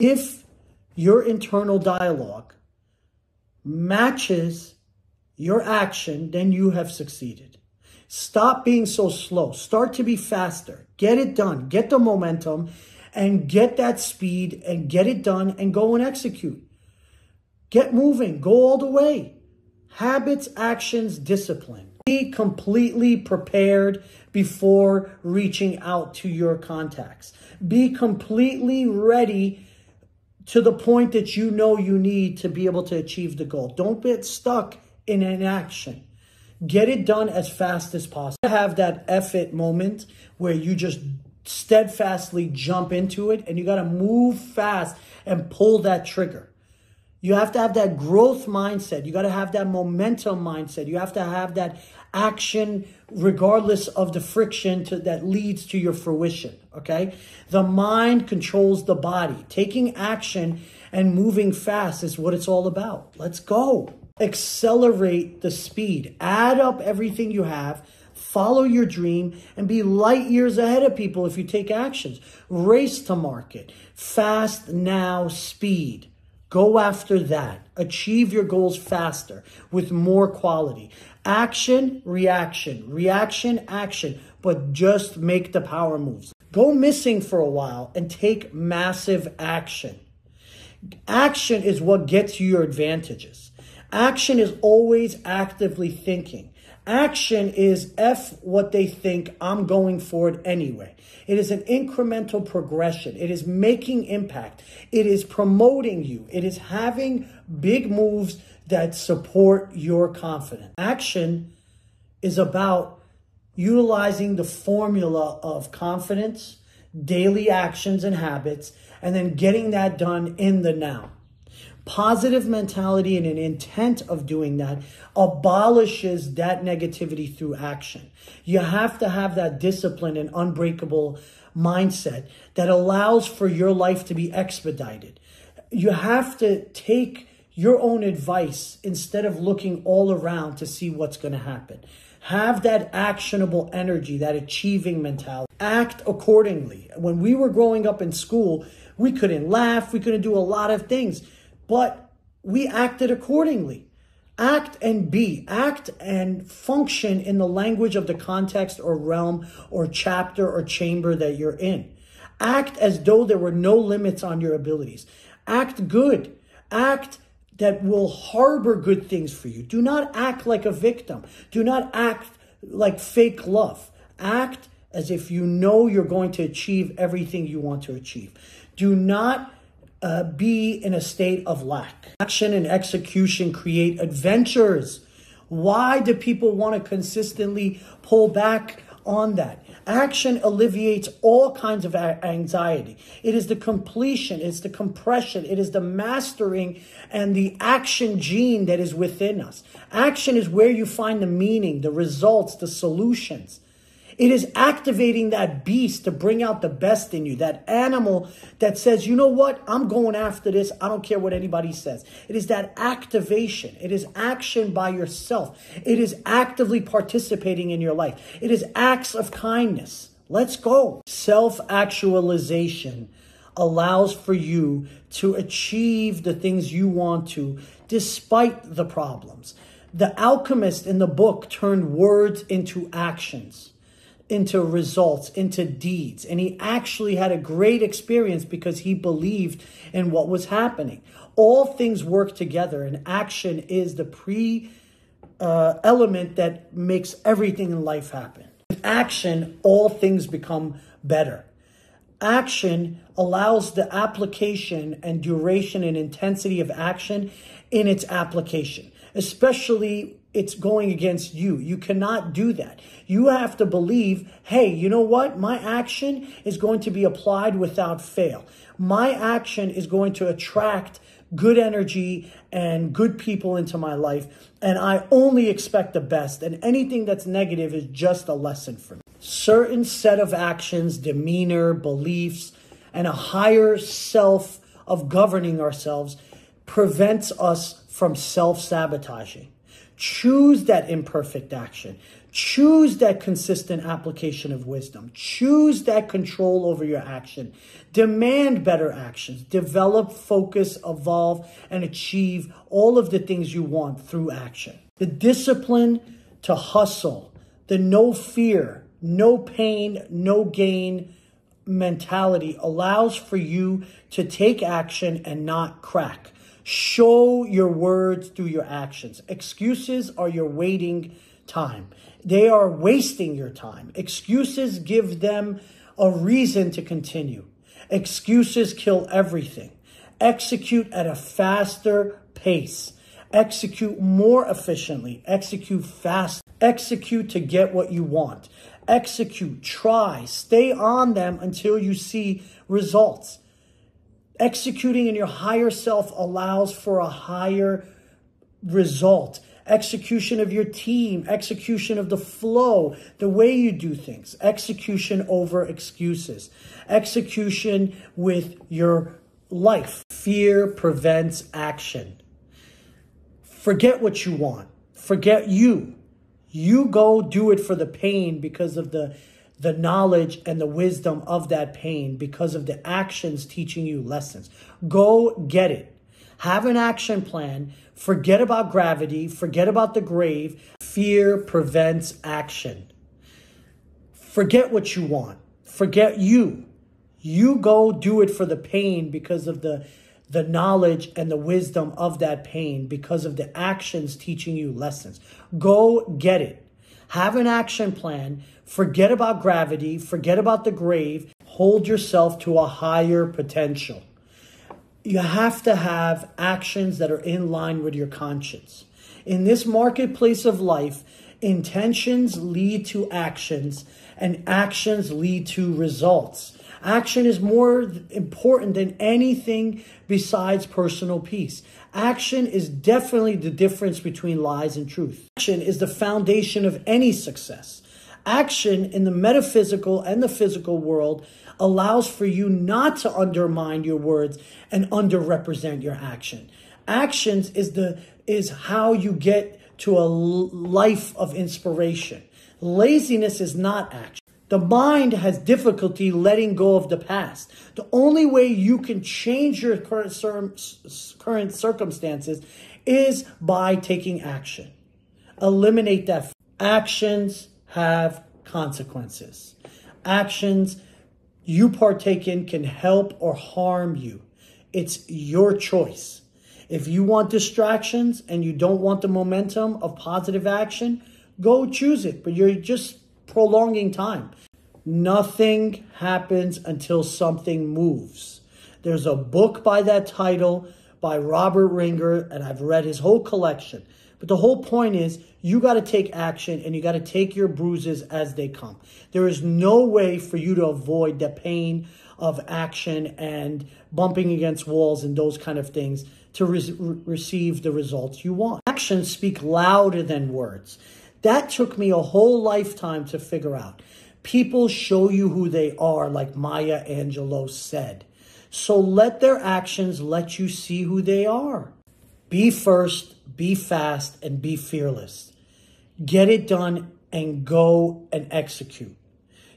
If your internal dialogue matches your action, then you have succeeded. Stop being so slow. Start to be faster. Get it done. Get the momentum and get that speed and get it done and go and execute. Get moving. Go all the way. Habits, actions, discipline. Be completely prepared before reaching out to your contacts. Be completely ready to the point that you know you need to be able to achieve the goal. Don't get stuck in inaction. Get it done as fast as possible. Have that effort moment where you just steadfastly jump into it and you got to move fast and pull that trigger. You have to have that growth mindset. You got to have that momentum mindset. You have to have that action regardless of the friction that leads to your fruition, okay? The mind controls the body. Taking action and moving fast is what it's all about. Let's go. Accelerate the speed. Add up everything you have. Follow your dream and be light years ahead of people if you take actions. Race to market. Fast now speed. Go after that. Achieve your goals faster with more quality. Action, reaction. Reaction, action. But just make the power moves. Go missing for a while and take massive action. Action is what gets you your advantages. Action is always actively thinking. Action is F what they think, I'm going for it anyway. It is an incremental progression. It is making impact. It is promoting you. It is having big moves that support your confidence. Action is about utilizing the formula of confidence, daily actions and habits, and then getting that done in the now. Positive mentality and an intent of doing that abolishes that negativity through action. You have to have that discipline and unbreakable mindset that allows for your life to be expedited. You have to take your own advice instead of looking all around to see what's going to happen. Have that actionable energy, that achieving mentality. Act accordingly. When we were growing up in school, we couldn't laugh. We couldn't do a lot of things. But we acted accordingly. Act and be. Act and function in the language of the context or realm or chapter or chamber that you're in. Act as though there were no limits on your abilities. Act good. Act that will harbor good things for you. Do not act like a victim. Do not act like fake love. Act as if you know you're going to achieve everything you want to achieve. Do not be in a state of lack. Action and execution create adventures. Why do people want to consistently pull back on that? Action alleviates all kinds of anxiety. It is the completion, it's the compression, it is the mastering and the action gene that is within us. Action is where you find the meaning, the results, the solutions. It is activating that beast to bring out the best in you, that animal that says, you know what, I'm going after this. I don't care what anybody says. it is that activation. It is action by yourself. It is actively participating in your life. It is acts of kindness. Let's go. Self-actualization allows for you to achieve the things you want to despite the problems. The alchemist in the book turned words into actions, into results, into deeds. And he actually had a great experience because he believed in what was happening. All things work together, and action is the element that makes everything in life happen. With action, all things become better. Action allows the application and duration and intensity of action in its application, especially it's going against you. You cannot do that. You have to believe, hey, you know what? My action is going to be applied without fail. My action is going to attract good energy and good people into my life. And I only expect the best. And anything that's negative is just a lesson for me. Certain set of actions, demeanor, beliefs, and a higher self of governing ourselves prevents us from self-sabotaging. Choose that imperfect action. Choose that consistent application of wisdom. Choose that control over your action. Demand better actions. Develop, focus, evolve, and achieve all of the things you want through action. The discipline to hustle, the no fear, no pain, no gain mentality allows for you to take action and not crack. Show your words through your actions. Excuses are your waiting time. They are wasting your time. Excuses give them a reason to continue. Excuses kill everything. Execute at a faster pace. Execute more efficiently. Execute fast. Execute to get what you want. Execute, try, stay on them until you see results. Executing in your higher self allows for a higher result. Execution of your team, execution of the flow, the way you do things, execution over excuses, execution with your life. Fear prevents action. Forget what you want. Forget you. You go do it for the pain because of the knowledge and the wisdom of that pain, because of the actions teaching you lessons. Go get it. Have an action plan. Forget about gravity. Forget about the grave. Fear prevents action. Forget what you want. Forget you. You go do it for the pain because of the knowledge and the wisdom of that pain, because of the actions teaching you lessons. Go get it. Have an action plan. Forget about gravity. Forget about the grave. Hold yourself to a higher potential. You have to have actions that are in line with your conscience. In this marketplace of life, intentions lead to actions, and actions lead to results. Action is more important than anything besides personal peace. Action is definitely the difference between lies and truth. Action is the foundation of any success. Action in the metaphysical and the physical world allows for you not to undermine your words and underrepresent your action. Actions is how you get to a life of inspiration. Laziness is not action. The mind has difficulty letting go of the past. The only way you can change your current circumstances is by taking action. Eliminate that. Actions have consequences. Actions you partake in can help or harm you. It's your choice. If you want distractions and you don't want the momentum of positive action, go choose it, but you're just prolonging time. Nothing happens until something moves. There's a book by that title by Robert Ringer, and I've read his whole collection. But the whole point is you got to take action, and you got to take your bruises as they come. There is no way for you to avoid the pain of action and bumping against walls and those kind of things to receive the results you want. Actions speak louder than words. That took me a whole lifetime to figure out. People show you who they are, like Maya Angelou said. So let their actions let you see who they are. Be first, be fast, and be fearless. Get it done and go and execute.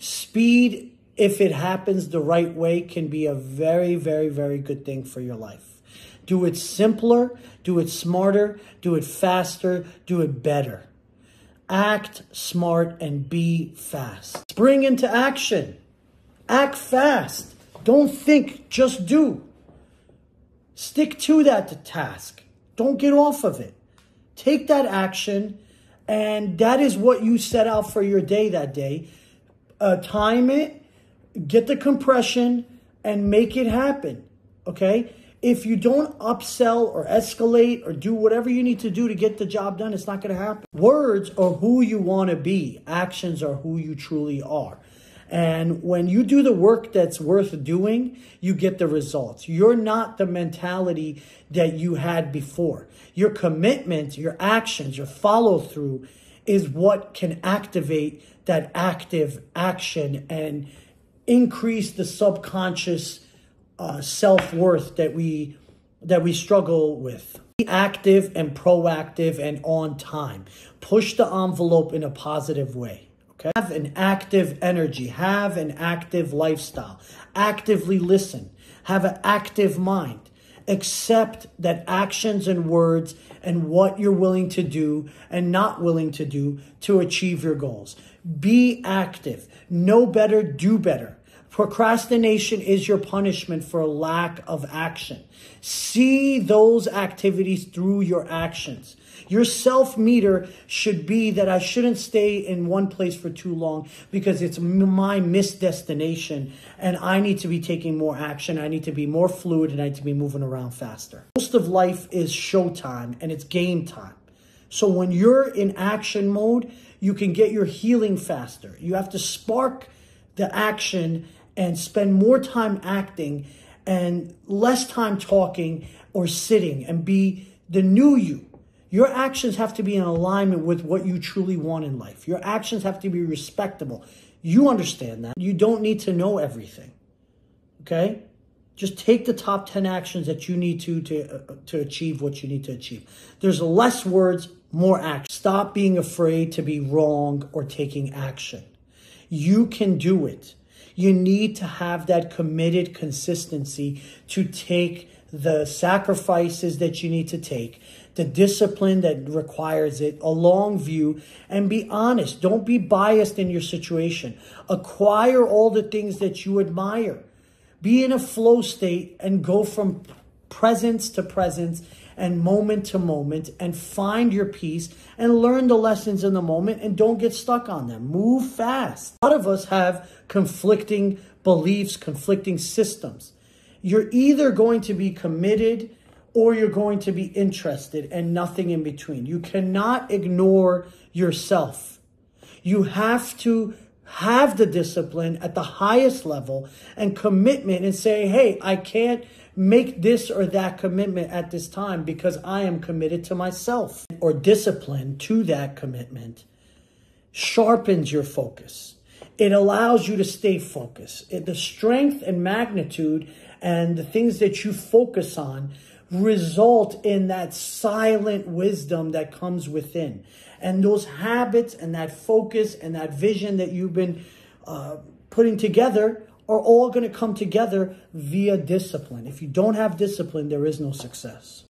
Speed, if it happens the right way, can be a very, very, very good thing for your life. Do it simpler, do it smarter, do it faster, do it better. Act smart and be fast. Spring into action. Act fast. Don't think, just do. Stick to that task. Don't get off of it. Take that action, and that is what you set out for your day that day. Time it, get the compression, and make it happen, okay? If you don't upsell or escalate or do whatever you need to do to get the job done, it's not going to happen. Words are who you want to be. Actions are who you truly are. And when you do the work that's worth doing, you get the results. You're not the mentality that you had before. Your commitment, your actions, your follow through is what can activate that active action and increase the subconscious self-worth that we struggle with. Be active and proactive and on time. Push the envelope in a positive way. Okay? Have an active energy. Have an active lifestyle. Actively listen. Have an active mind. Accept that actions and words and what you're willing to do and not willing to do to achieve your goals. Be active. Know better, do better. Procrastination is your punishment for a lack of action. See those activities through your actions. Your self-meter should be that I shouldn't stay in one place for too long because it's my missed destination and I need to be taking more action. I need to be more fluid and I need to be moving around faster. Most of life is showtime and it's game time. So when you're in action mode, you can get your healing faster. You have to spark the action and spend more time acting and less time talking or sitting and be the new you. Your actions have to be in alignment with what you truly want in life. Your actions have to be respectable. You understand that. You don't need to know everything. Okay? Just take the top 10 actions that you need to achieve what you need to achieve. There's less words, more action. Stop being afraid to be wrong or taking action. You can do it. You need to have that committed consistency to take the sacrifices that you need to take, the discipline that requires it, a long view, and be honest. Don't be biased in your situation. Acquire all the things that you admire. Be in a flow state and go from presence to presence and moment to moment and find your peace and learn the lessons in the moment and don't get stuck on them. Move fast. A lot of us have conflicting beliefs, conflicting systems. You're either going to be committed or you're going to be interested and nothing in between. You cannot ignore yourself. You have to have the discipline at the highest level and commitment and say, hey, I can't make this or that commitment at this time because I am committed to myself. Or discipline to that commitment sharpens your focus. It allows you to stay focused. The strength and magnitude and the things that you focus on result in that silent wisdom that comes within. And those habits and that focus and that vision that you've been putting together are all going to come together via discipline. If you don't have discipline, there is no success.